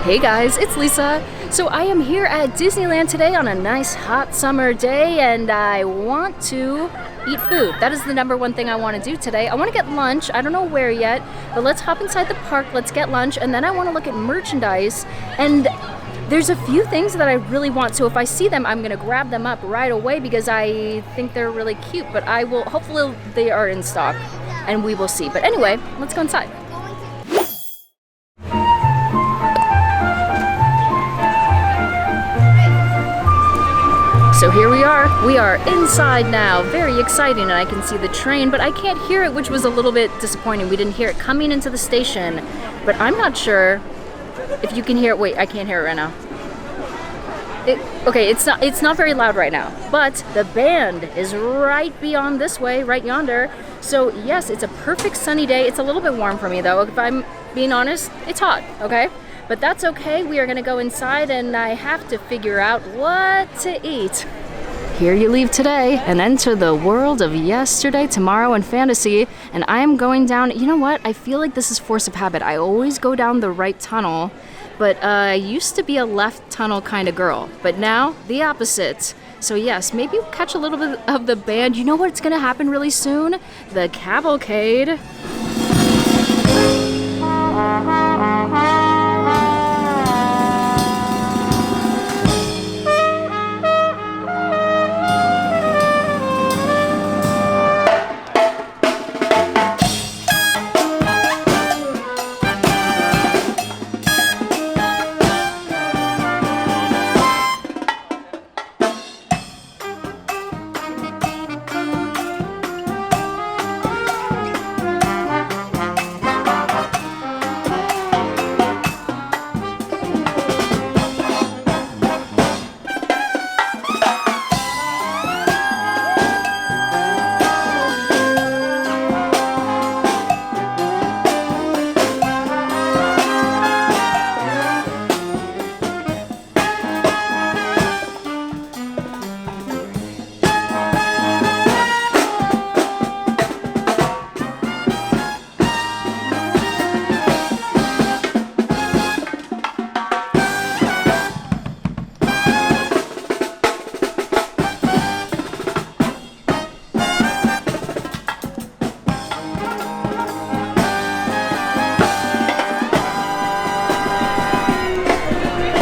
Hey guys, it's Lisa. So I am here at Disneyland today on a nice hot summer day and I want to eat food. That is the number one thing I want to do today. I want to get lunch. I don't know where yet, but let's hop inside the park, let's get lunch, and then I want to look at merchandise. And there's a few things that I really want, so if I see them, I'm gonna grab them up right away because I think they're really cute, but I will, hopefully they are in stock and we will see. But anyway, let's go inside. So here we are inside now, very exciting, and I can see the train, but I can't hear it, which was a little bit disappointing. We didn't hear it coming into the station, but I'm not sure if you can hear it. Wait, I can't hear it right now. Okay, it's not very loud right now, but the band is right beyond this way, right yonder. So yes, it's a perfect sunny day. It's a little bit warm for me though, if I'm being honest. It's hot, okay? But that's okay. We are gonna go inside and I have to figure out what to eat. Here you leave today and enter the world of yesterday, tomorrow, and fantasy. And I am going down, you know what? I feel like this is force of habit. I always go down the right tunnel, but I used to be a left tunnel kind of girl, but now the opposite. So yes, maybe we'll catch a little bit of the band. You know what's gonna happen really soon? The Cavalcade.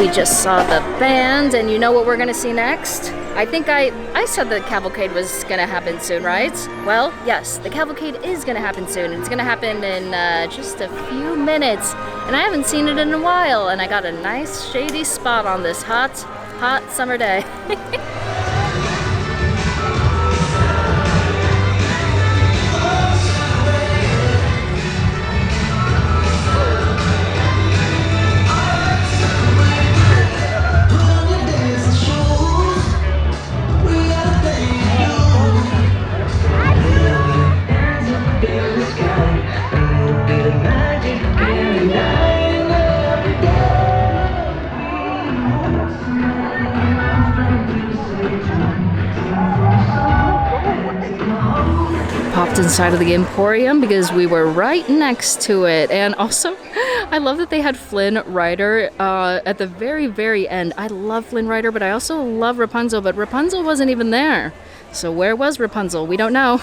We just saw the band, and you know what we're gonna see next? I think I said the Cavalcade was gonna happen soon, right? Well, yes, the Cavalcade is gonna happen soon. It's gonna happen in just a few minutes, and I haven't seen it in a while, and I got a nice shady spot on this hot summer day. Popped inside of the Emporium because we were right next to it, and also I love that they had Flynn Rider at the very, very end. I love Flynn Rider, but I also love Rapunzel, but Rapunzel wasn't even there. So where was Rapunzel? We don't know.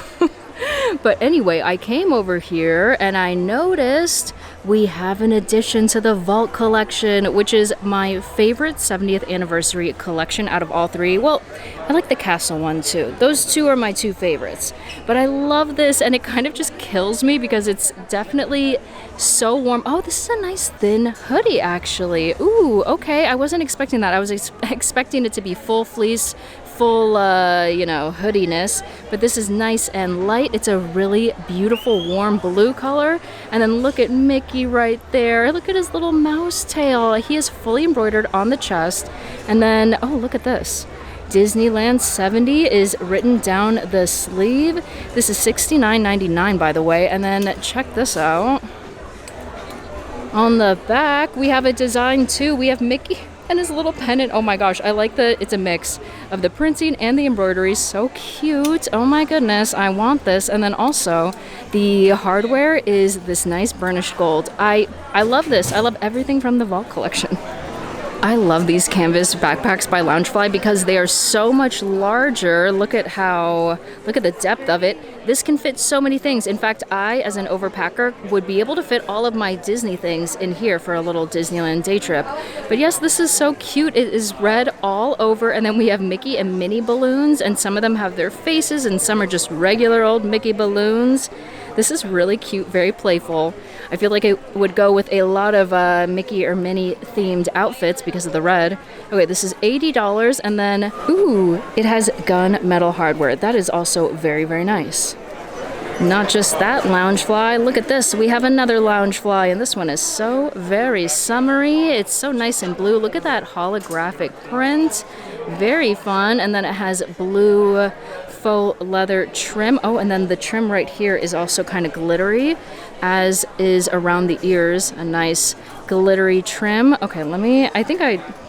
But anyway, I came over here and I noticed we have an addition to the Vault collection, which is my favorite 70th anniversary collection out of all three. Well, I like the castle one too. Those two are my two favorites. But I love this, and it kind of just kills me because it's definitely so warm. Oh, this is a nice thin hoodie actually. Ooh, okay, I wasn't expecting that. I was expecting it to be full fleece, full, hoodiness, but this is nice and light. It's a really beautiful warm blue color. And then look at Mickey right there. Look at his little mouse tail. He is fully embroidered on the chest. And then, oh, look at this. Disneyland 70 is written down the sleeve. This is $69.99, by the way. And then check this out. On the back, we have a design too. We have Mickey And his little pennant, oh my gosh, I like that it's a mix of the printing and the embroidery. So cute. Oh my goodness, I want this. And then also the hardware is this nice burnished gold. I love this. I love everything from the Vault collection. I love these canvas backpacks by Loungefly because they are so much larger. Look at the depth of it. This can fit so many things. In fact, I, as an overpacker, would be able to fit all of my Disney things in here for a little Disneyland day trip. But yes, this is so cute. It is red all over, and then we have Mickey and Minnie balloons, and some of them have their faces, and some are just regular old Mickey balloons. This is really cute, very playful. I feel like it would go with a lot of Mickey or Minnie themed outfits because of the red. Okay, this is $80, and then, ooh, it has gunmetal hardware. That is also very, very nice. Not just that, Loungefly. Look at this. We have another Loungefly, and this one is so very summery. It's so nice and blue. Look at that holographic print. Very fun. And then it has blue faux leather trim. Oh, and then the trim right here is also kind of glittery, as is around the ears. A nice glittery trim. Okay,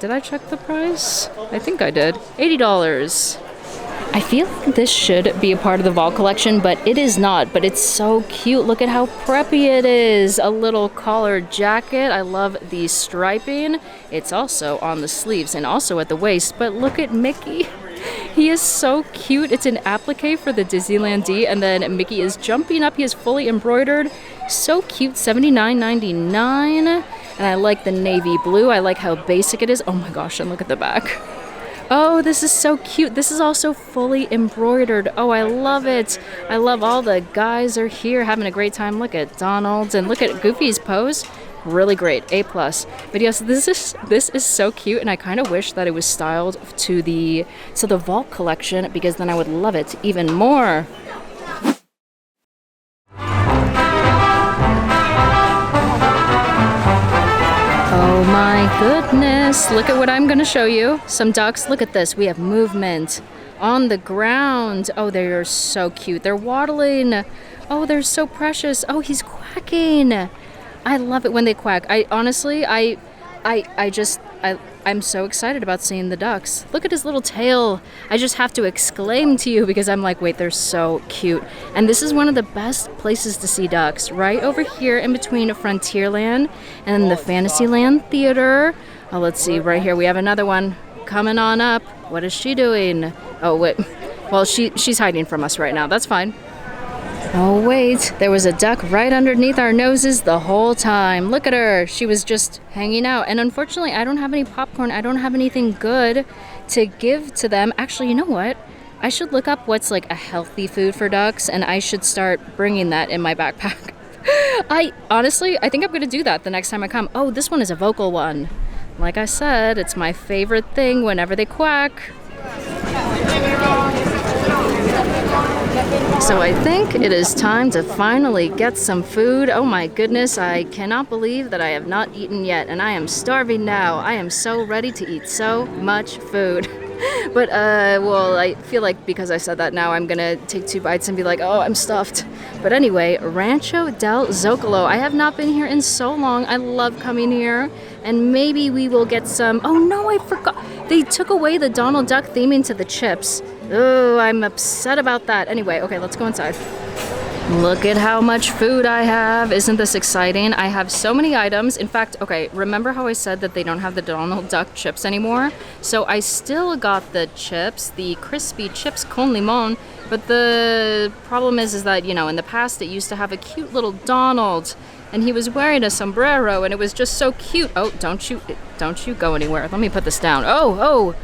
did I check the price? I think I did. $80. I feel like this should be a part of the Vault collection, but it is not. But it's so cute. Look at how preppy it is. A little collared jacket. I love the striping. It's also on the sleeves and also at the waist. But look at Mickey. He is so cute. It's an applique for the Disneyland D, and then Mickey is jumping up. He is fully embroidered. So cute. $79.99. And I like the navy blue. I like how basic it is. Oh my gosh, and look at the back. Oh, this is so cute. This is also fully embroidered. Oh, I love it. I love all the guys are here having a great time. Look at Donald and look at Goofy's pose. Really great. A+. But yes, this is so cute, and I kind of wish that it was styled to the Vault collection, because then I would love it even more. Oh my goodness, look at what I'm going to show you. Some ducks, look at this. We have movement on the ground. Oh, they are so cute. They're waddling. Oh, they're so precious. Oh, he's quacking. I love it when they quack. I'm so excited about seeing the ducks. Look at his little tail. I just have to exclaim to you because I'm like, wait, they're so cute. And this is one of the best places to see ducks, right over here in between Frontierland and the Fantasyland Theater. Oh, let's see, right here we have another one coming on up. What is she doing? Oh, wait. Well, she's hiding from us right now. That's fine. Oh wait, there was a duck right underneath our noses the whole time. Look at her. She was just hanging out. And unfortunately, I don't have any popcorn. I don't have anything good to give to them. Actually, you know what? I should look up what's like a healthy food for ducks, and I should start bringing that in my backpack. I think I'm going to do that the next time I come. Oh, this one is a vocal one. Like I said, it's my favorite thing whenever they quack. So I think it is time to finally get some food. Oh my goodness, I cannot believe that I have not eaten yet, and I am starving now. I am so ready to eat so much food. But, well, I feel like because I said that now, I'm gonna take 2 bites and be like, oh, I'm stuffed. But anyway, Rancho del Zocalo. I have not been here in so long. I love coming here. And maybe we will get some... Oh no, I forgot. They took away the Donald Duck theming to the chips. Oh, I'm upset about that. Anyway, okay, let's go inside. Look at how much food I have. Isn't this exciting? I have so many items. In fact, okay, remember how I said that they don't have the Donald Duck chips anymore? So I still got the chips, the crispy chips con limon, but the problem is that, you know, in the past it used to have a cute little Donald, and he was wearing a sombrero, and it was just so cute. Oh, don't you go anywhere. Let me put this down. Oh,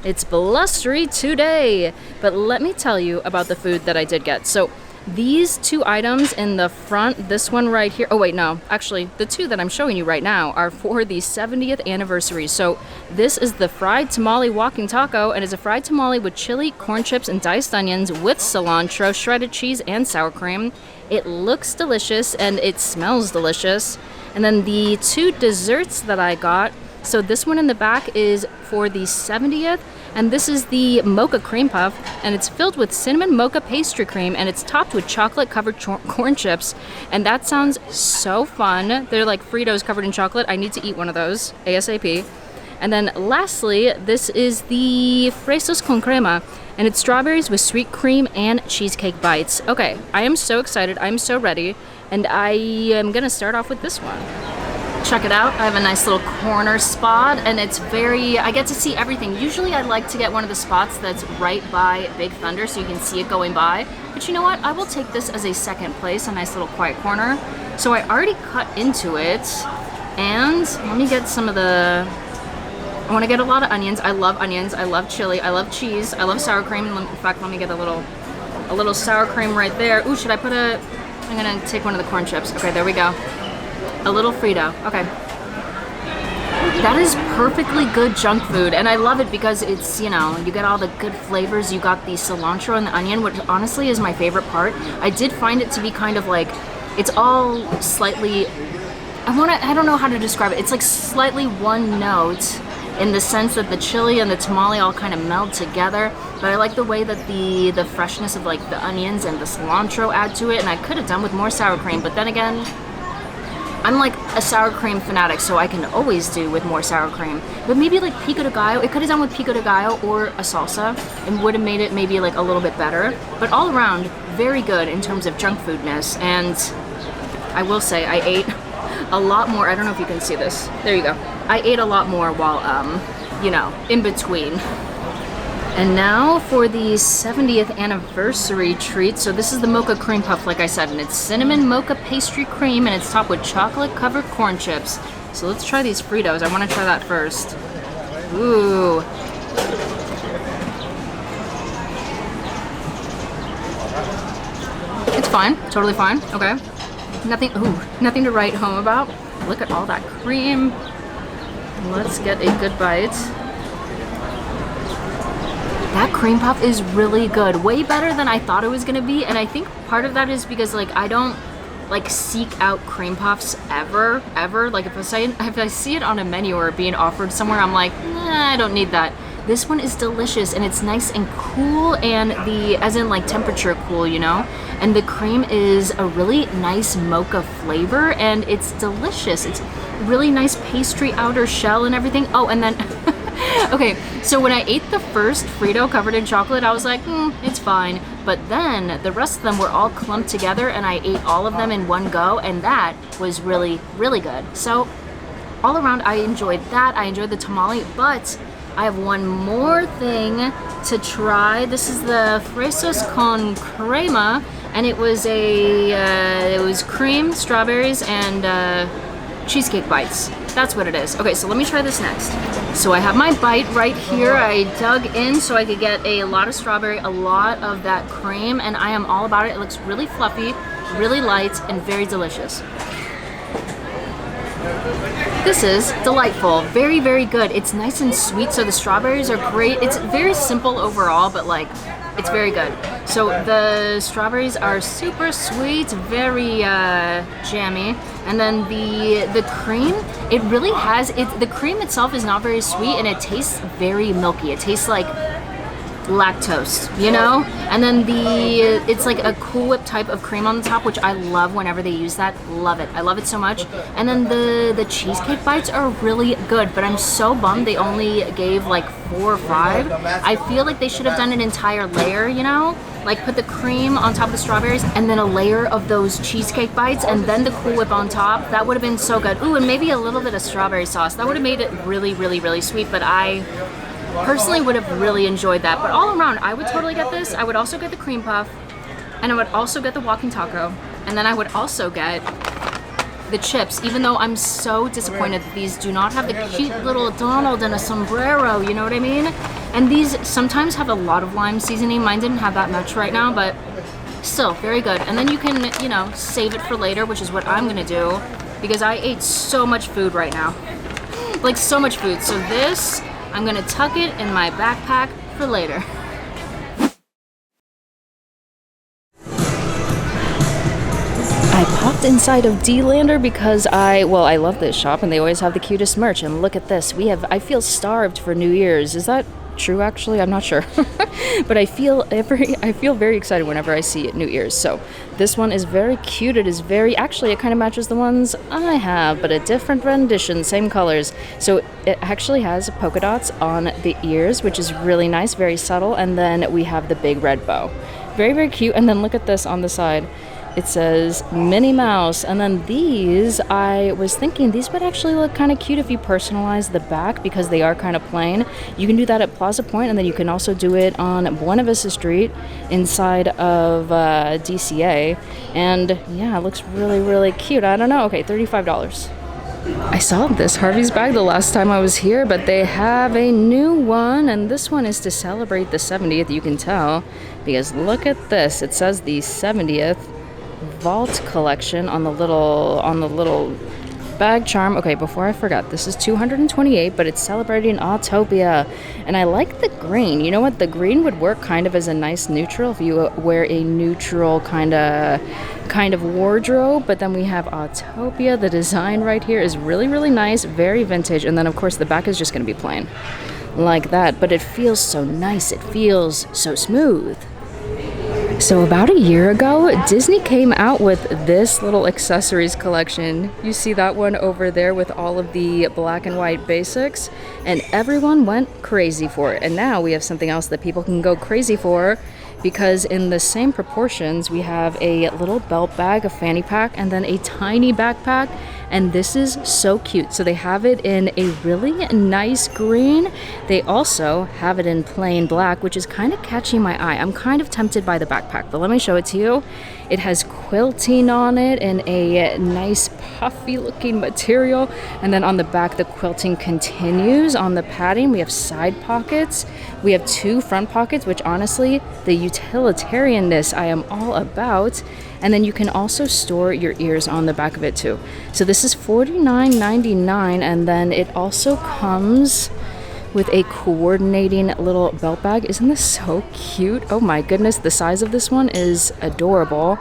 it's blustery today. But let me tell you about the food that I did get. So these 2 items in the front, this one right here, oh wait, no, actually the 2 that I'm showing you right now are for the 70th anniversary. So this is the fried tamale walking taco, and it's a fried tamale with chili, corn chips, and diced onions with cilantro, shredded cheese, and sour cream. It looks delicious and it smells delicious. And then the 2 desserts that I got, so this one in the back is for the 70th, and this is the mocha cream puff, and it's filled with cinnamon mocha pastry cream, and it's topped with chocolate covered corn chips, and that sounds so fun. They're like Fritos covered in chocolate. I need to eat one of those ASAP. And then lastly, this is the Fresas con Crema, and it's strawberries with sweet cream and cheesecake bites. Okay, I am so excited. I'm so ready. And I am gonna start off with this one. Check it out. I have a nice little corner spot, and it's I get to see everything. Usually I like to get one of the spots that's right by Big Thunder so you can see it going by. But you know what? I will take this as a second place, a nice little quiet corner. So I already cut into it, and let me get some of the... I want to get a lot of onions. I love onions. I love chili. I love cheese. I love sour cream. In fact, let me get a little sour cream right there. Ooh, should I put a... I'm gonna take one of the corn chips. Okay, there we go. A little Frito. Okay. That is perfectly good junk food, and I love it because it's, you know, you get all the good flavors. You got the cilantro and the onion, which honestly is my favorite part. I did find it to be kind of like, it's all slightly, I don't know how to describe it. It's like slightly one note in the sense that the chili and the tamale all kind of meld together, but I like the way that the freshness of like the onions and the cilantro add to it, and I could have done with more sour cream, but then again, I'm like a sour cream fanatic, so I can always do with more sour cream. But maybe like pico de gallo, it could have done with pico de gallo or a salsa, and would have made it maybe like a little bit better. But all around, very good in terms of junk foodness. And I will say, I ate a lot more. I don't know if you can see this. There you go. I ate a lot more while, you know, in between. And now for the 70th anniversary treat. So this is the Mocha Cream Puff, like I said, and it's cinnamon mocha pastry cream, and it's topped with chocolate covered corn chips. So let's try these Fritos. I want to try that first. Ooh. It's fine, totally fine, okay. Nothing to write home about. Look at all that cream. Let's get a good bite. That cream puff is really good, way better than I thought it was gonna be, and I think part of that is because like I don't like seek out cream puffs ever. Like if I see it on a menu or being offered somewhere, I'm like, nah, I don't need that. This one is delicious, and it's nice and cool, and as in like temperature cool, you know? And the cream is a really nice mocha flavor, and it's delicious. It's really nice pastry outer shell and everything. Oh, and then okay, so when I ate the first Frito covered in chocolate, I was like, it's fine. But then the rest of them were all clumped together, and I ate all of them in one go, and that was really, really good. So all around, I enjoyed that. I enjoyed the tamale, but I have one more thing to try. This is the Fresas con Crema, and it was cream, strawberries, and cheesecake bites. That's what it is. Okay, so let me try this next. So I have my bite right here. I dug in so I could get a lot of strawberry, a lot of that cream, and I am all about it. It looks really fluffy, really light, and very delicious. This is delightful. Very, very good. It's nice and sweet, so the strawberries are great. It's very simple overall, but like, it's very good. So the strawberries are super sweet, very jammy, and then the cream, it really has the cream itself is not very sweet, and it tastes very milky. It tastes like lactose, you know? And then it's like a Cool Whip type of cream on the top, which I love whenever they use that. Love it. I love it so much. And then the cheesecake bites are really good, but I'm so bummed they only gave like 4 or 5. I feel like they should have done an entire layer, you know? Like put the cream on top of the strawberries and then a layer of those cheesecake bites and then the Cool Whip on top. That would have been so good. Ooh, and maybe a little bit of strawberry sauce. That would have made it really, really, really sweet, but I personally would have really enjoyed that. But all around, I would totally get this. I would also get the cream puff, and I would also get the walking taco, and then I would also get the chips, even though I'm so disappointed that these do not have the cute little Donald and a sombrero, you know what I mean? And these sometimes have a lot of lime seasoning. Mine didn't have that much right now, but still very good. And then you can, you know, save it for later, which is what I'm gonna do, because I ate so much food right now. Like so much food. So this, I'm gonna tuck it in my backpack for later. I popped inside of D-Lander because I love this shop and they always have the cutest merch. And look at this, I feel starved for New Year's. Is that true actually? I'm not sure. But I feel very excited whenever I see new ears. So this one is very cute. It is it kind of matches the ones I have, but a different rendition, same colors. So it actually has polka dots on the ears, which is really nice, very subtle. And then we have the big red bow. Very, very cute. And then look at this on the side. It says Minnie Mouse, and then these, I was thinking these would actually look kind of cute if you personalize the back because they are kind of plain. You can do that at Plaza Point, and then you can also do it on Buena Vista Street inside of DCA. And yeah, it looks really, really cute. I don't know. Okay, $35. I saw this Harvey's bag the last time I was here, but they have a new one, and this one is to celebrate the 70th, you can tell, because look at this. It says the 70th Vault collection on the little bag charm. Okay, before I forgot, this is $228, but it's celebrating Autopia, and I like the green. You know what? The green would work kind of as a nice neutral if you wear a neutral kind of wardrobe. But then we have Autopia. The design right here is really, really nice, very vintage, and then of course the back is just going to be plain like that. But it feels so nice. It feels so smooth. So about a year ago, Disney came out with this little accessories collection. You see that one over there with all of the black and white basics, and everyone went crazy for it. And now we have something else that people can go crazy for, because in the same proportions, we have a little belt bag, a fanny pack, and then a tiny backpack. And this is so cute. So they have it in a really nice green. They also have it in plain black, which is kind of catching my eye. I'm kind of tempted by the backpack, but let me show it to you. It has quilting on it in a nice puffy looking material. And then on the back, the quilting continues. On the padding, we have side pockets. We have 2 front pockets, which honestly, the utilitarianness I am all about. And then you can also store your ears on the back of it too. So this is $49.99, and then it also comes with a coordinating little belt bag. Isn't this so cute? Oh my goodness, the size of this one is adorable.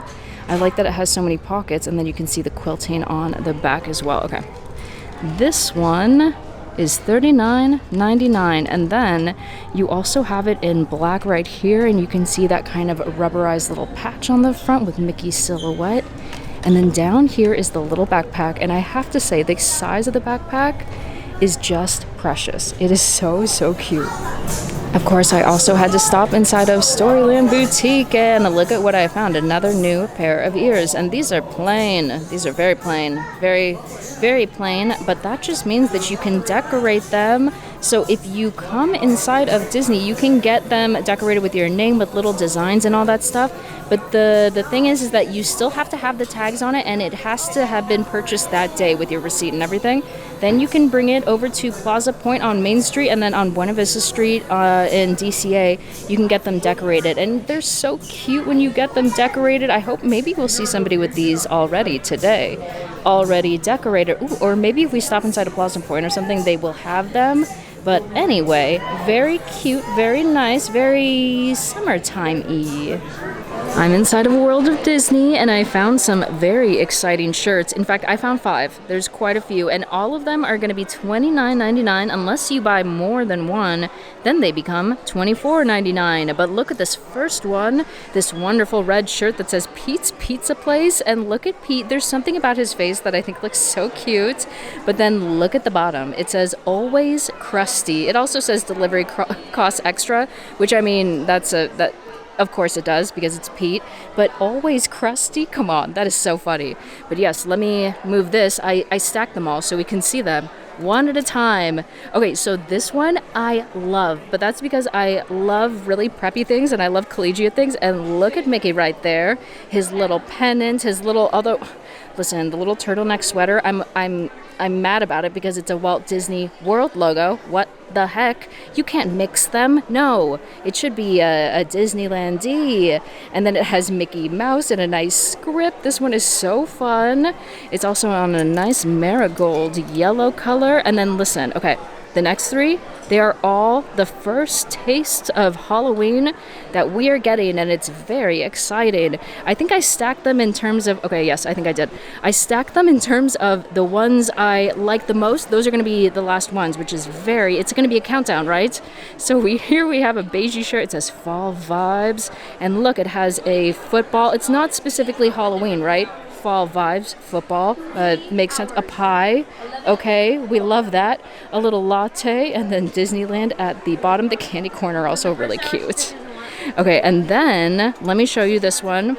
I like that it has so many pockets, and then you can see the quilting on the back as well. Okay, this one is $39.99, and then you also have it in black right here, and you can see that kind of rubberized little patch on the front with Mickey's silhouette. And then down here is the little backpack, and I have to say the size of the backpack is just precious. It is so, so cute. Of course, I also had to stop inside of Storyland Boutique and look at what I found. Another new pair of ears. And these are plain. These are very plain. Very, very plain. But that just means that you can decorate them. So if you come inside of Disney, you can get them decorated with your name, with little designs and all that stuff. But the thing is that you still have to have the tags on it, and it has to have been purchased that day with your receipt and everything. Then you can bring it over to Plaza Point on Main Street, and then on Buena Vista Street in DCA, you can get them decorated. And they're so cute when you get them decorated. I hope maybe we'll see somebody with these already today, already decorated. Ooh, or maybe if we stop inside a Plaza Point or something, they will have them. But anyway, very cute, very nice, very summertime-y. I'm inside of World of Disney, and I found some very exciting shirts. In fact, I found 5. There's quite a few, and all of them are going to be $29.99 unless you buy more than one. Then they become $24.99. But look at this first one, this wonderful red shirt that says Pete's Pizza Place. And look at Pete. There's something about his face that I think looks so cute. But then look at the bottom. It says Always Crusty. It also says delivery costs extra, which I mean, that. Of course it does, because it's Pete, but Always Crusty? Come on, that is so funny. But yes, let me move this. I stacked them all so we can see them one at a time. Okay, so this one I love, but that's because I love really preppy things and I love collegiate things. And look at Mickey right there. His little pennant, his little, although, listen, the little turtleneck sweater, I'm mad about it because it's a Walt Disney World logo. What the heck? You can't mix them. No, it should be a Disneyland-y. And then it has Mickey Mouse and a nice script. This one is so fun. It's also on a nice marigold yellow color. And then listen, okay, the next three, they are all the first taste of Halloween that we are getting, and it's very exciting. I think I stacked them in terms of, okay, yes, I think I did. I stacked them in terms of the ones I like the most. Those are going to be the last ones, which is it's going to be a countdown, right? So here we have a beigey shirt. It says Fall Vibes, and look, it has a football. It's not specifically Halloween, right? Fall vibes, football, makes sense. A pie, okay, we love that. A little latte, and then Disneyland at the bottom. The candy corner also really cute. Okay, and then let me show you this one.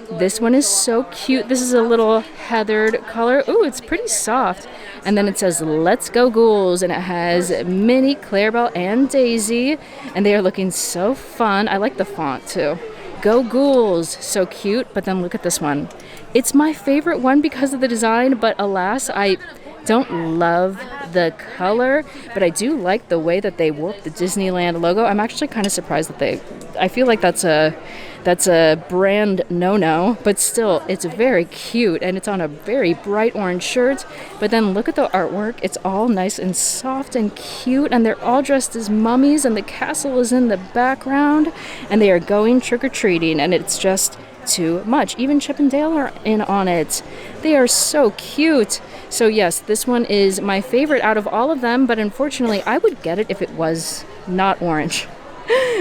This one is so cute. This is a little heathered color. Ooh, it's pretty soft. And then it says, "Let's go ghouls," and it has Minnie, Clarabelle, and Daisy, and they are looking so fun. I like the font too. Go ghouls, so cute. But then look at this one. It's my favorite one because of the design, but alas, I don't love the color, but I do like the way that they work the Disneyland logo. I'm actually kind of surprised that I feel like that's a brand no-no, but still, it's very cute, and it's on a very bright orange shirt. But then look at the artwork. It's all nice and soft and cute, and they're all dressed as mummies, and the castle is in the background, and they are going trick-or-treating, and it's just too much. Even Chip and Dale are in on it. They are so cute. So yes, this one is my favorite out of all of them, but unfortunately I would get it if it was not orange.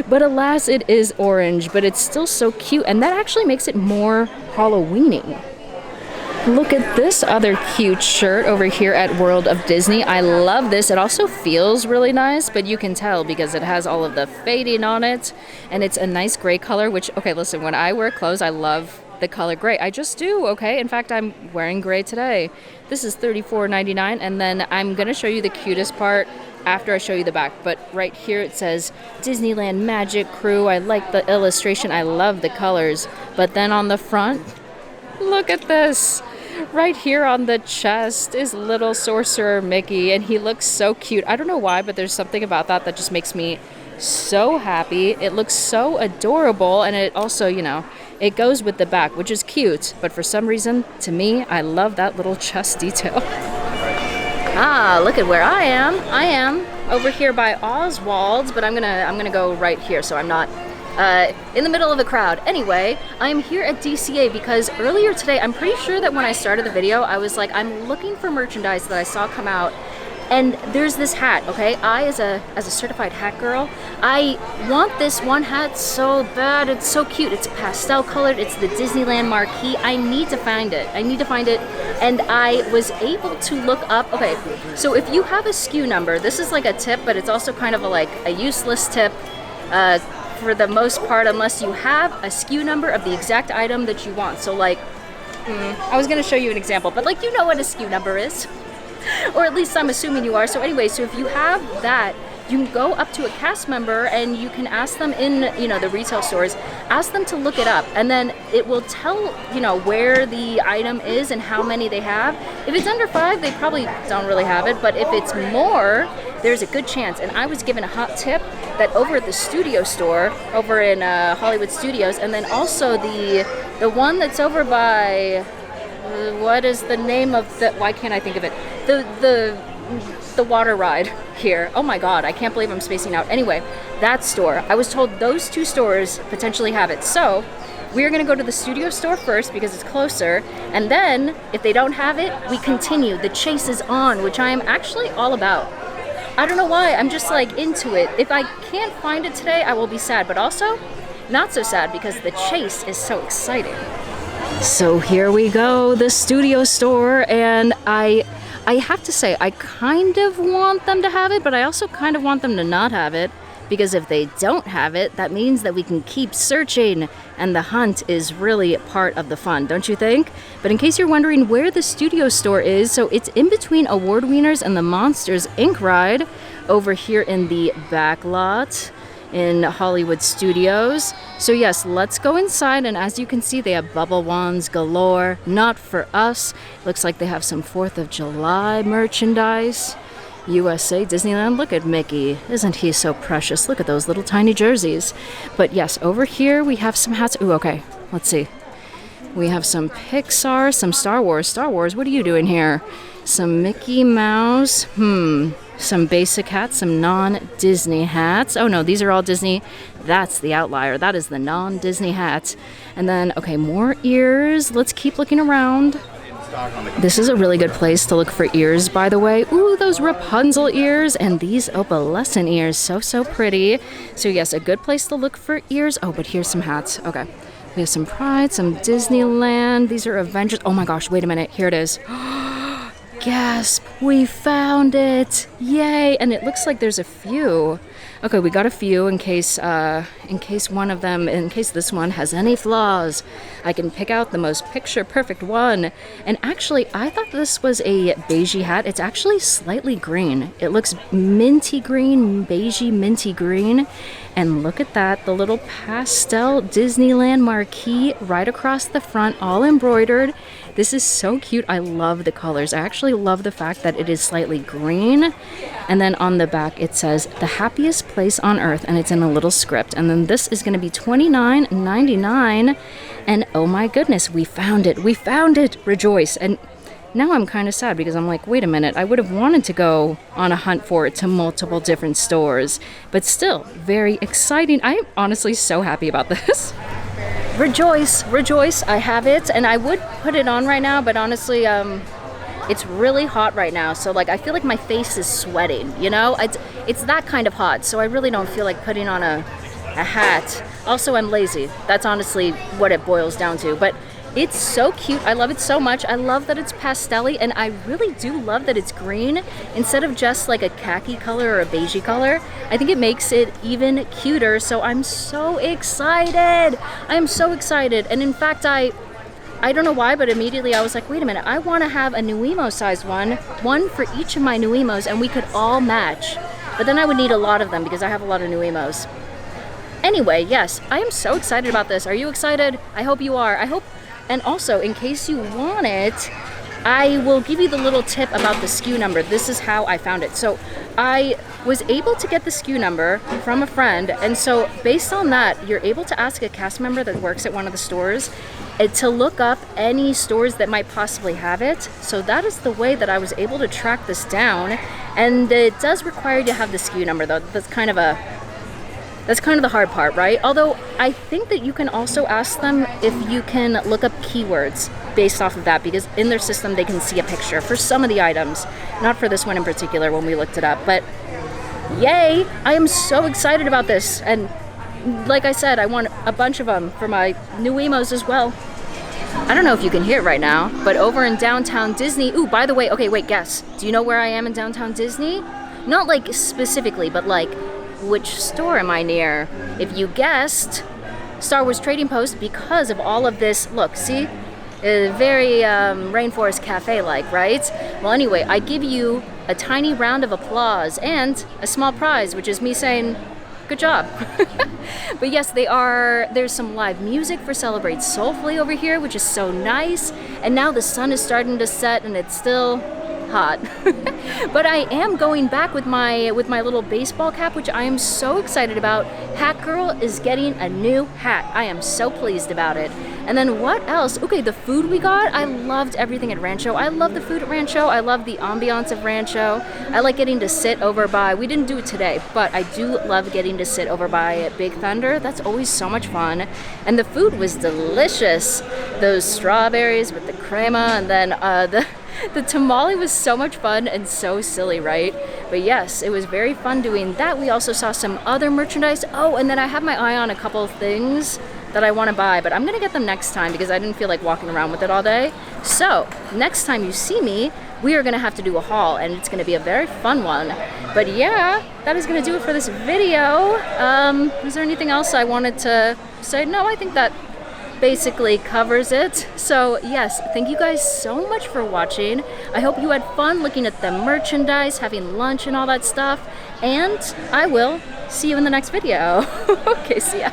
But alas, it is orange, but it's still so cute, and that actually makes it more Halloween-y. Look at this other cute shirt over here at World of Disney. I love this. It also feels really nice, but you can tell because it has all of the fading on it, and it's a nice gray color, which, okay, listen, when I wear clothes, I love the color gray. I just do, okay? In fact, I'm wearing gray today. This is $34.99, and then I'm going to show you the cutest part after I show you the back. But right here it says Disneyland Magic Crew. I like the illustration. I love the colors. But then on the front, look at this. Right here on the chest is little Sorcerer Mickey, and he looks so cute. I don't know why, but there's something about that just makes me so happy. It looks so adorable, and it also, it goes with the back, which is cute. But for some reason, to me, I love that little chest detail. Ah, look at where I am. I am over here by Oswald's, but I'm gonna go right here so I'm not in the middle of the crowd. Anyway, I'm here at DCA because earlier today, I'm pretty sure that when I started the video, I was like, I'm looking for merchandise that I saw come out, and there's this hat, okay? I, as a certified hat girl, I want this one hat so bad. It's so cute. It's pastel colored. It's the Disneyland Marquee. I need to find it. And I was able to look up, okay, so if you have a SKU number, this is like a tip, but it's also kind of a useless tip. For the most part, unless you have a SKU number of the exact item that you want. So I was going to show you an example, but you know what a SKU number is. Or at least I'm assuming you are. So anyway, so if you have that, you can go up to a cast member and you can ask them in, the retail stores, ask them to look it up, and then it will tell, where the item is and how many they have. If it's under 5, they probably don't really have it, but if it's more, there's a good chance. And I was given a hot tip that over at the studio store, over in Hollywood Studios, and then also the one that's over by, what is the name of the, why can't I think of it? The water ride here. Oh my god, I can't believe I'm spacing out. Anyway, that store, I was told those two stores potentially have it. So we're gonna go to the studio store first because it's closer, and then if they don't have it, we continue. The chase is on, which I am actually all about. I don't know why, I'm just into it. If I can't find it today, I will be sad, but also not so sad because the chase is so exciting. So here we go, the studio store, and I have to say, I kind of want them to have it, but I also kind of want them to not have it, because if they don't have it, that means that we can keep searching, and the hunt is really part of the fun, don't you think? But in case you're wondering where the studio store is, so it's in between Award Wieners and the Monsters, Inc. ride, over here in the back lot in Hollywood Studios. So yes, let's go inside, and as you can see, they have bubble wands galore. Not for us. Looks like they have some 4th of July merchandise. USA, Disneyland, look at Mickey. Isn't he so precious? Look at those little tiny jerseys. But yes, over here we have some hats. Ooh, okay, let's see. We have some Pixar, some Star Wars. Star Wars, what are you doing here? Some Mickey Mouse. some basic hats, some non-Disney hats. Oh no, these are all Disney. That's the outlier. That is the non-Disney hat. And then, okay, more ears. Let's keep looking around. This is a really good place to look for ears, by the way. Ooh, those Rapunzel ears and these opalescent ears. So pretty. So yes, a good place to look for ears. Oh, but here's some hats. Okay. We have some Pride, some Disneyland. These are Avengers. Oh my gosh, wait a minute. Here it is. Gasp, we found it. Yay. And it looks like there's a few. Okay, we got a few in case this one has any flaws. I can pick out the most picture perfect one. And actually, I thought this was a beigey hat. It's actually slightly green. It looks minty green, beigey minty green. And look at that, the little pastel Disneyland marquee right across the front, all embroidered. This is so cute. I love the colors. I actually love the fact that it is slightly green. And then on the back, it says, the happiest place on earth, and it's in a little script. And then this is going to be $29.99. And oh my goodness, we found it. We found it. Rejoice. And now I'm kind of sad because I'm like, wait a minute, I would have wanted to go on a hunt for it to multiple different stores. But still, very exciting. I'm honestly so happy about this. Rejoice, rejoice, I have it. And I would put it on right now, but honestly, it's really hot right now. So like, I feel like my face is sweating, you know? It's that kind of hot. So I really don't feel like putting on a hat. Also, I'm lazy. That's honestly what it boils down to. But it's so cute. I love it so much. I love that it's pastel-y, and I really do love that it's green instead of just like a khaki color or a beigey color. I think it makes it even cuter, so I'm so excited. I am so excited. And in fact, I don't know why, but immediately I was like, wait a minute, I want to have a Nuimo sized one for each of my Nuimos, and we could all match. But then I would need a lot of them because I have a lot of Nuimos. Anyway, yes, I am so excited about this. Are you excited? I hope you are. And also, in case you want it, I will give you the little tip about the SKU number. This is how I found it. So I was able to get the SKU number from a friend. And so based on that, you're able to ask a cast member that works at one of the stores to look up any stores that might possibly have it. So that is the way that I was able to track this down. And it does require you to have the SKU number, though. That's kind of the hard part, right? Although I think that you can also ask them if you can look up keywords based off of that, because in their system they can see a picture for some of the items, not for this one in particular when we looked it up. But yay, I am so excited about this. And like I said, I want a bunch of them for my Nuimos as well. I don't know if you can hear it right now, but over in downtown Disney, ooh, by the way, okay, wait, guess. Do you know where I am in downtown Disney? Not like specifically, but like, which store am I near? If you guessed, Star Wars Trading Post, because of all of this. Look, see? Very Rainforest Cafe-like, right? Well, anyway, I give you a tiny round of applause and a small prize, which is me saying, good job. But yes, there's some live music for Celebrate Soulfully over here, which is so nice. And now the sun is starting to set and it's still hot. But I am going back with my little baseball cap, which I am so excited about. Hat Girl is getting a new hat. I am so pleased about it. And then what else? Okay, the food we got, I loved everything at Rancho. I love the food at Rancho. I love the ambiance of Rancho. I like getting to sit over by, we didn't do it today, but I do love getting to sit over by Big Thunder. That's always so much fun. And the food was delicious. Those strawberries with the crema, and then the tamale was so much fun and so silly, right? But yes, it was very fun doing that. We also saw some other merchandise. Oh, and then I have my eye on a couple of things that I want to buy, but I'm going to get them next time because I didn't feel like walking around with it all day. So next time you see me, we are going to have to do a haul, and it's going to be a very fun one. But yeah, that is going to do it for this video. Is there anything else I wanted to say? No, I think that basically covers it. So yes, thank you guys so much for watching. I hope you had fun looking at the merchandise, having lunch and all that stuff, and I will see you in the next video. Okay, see ya.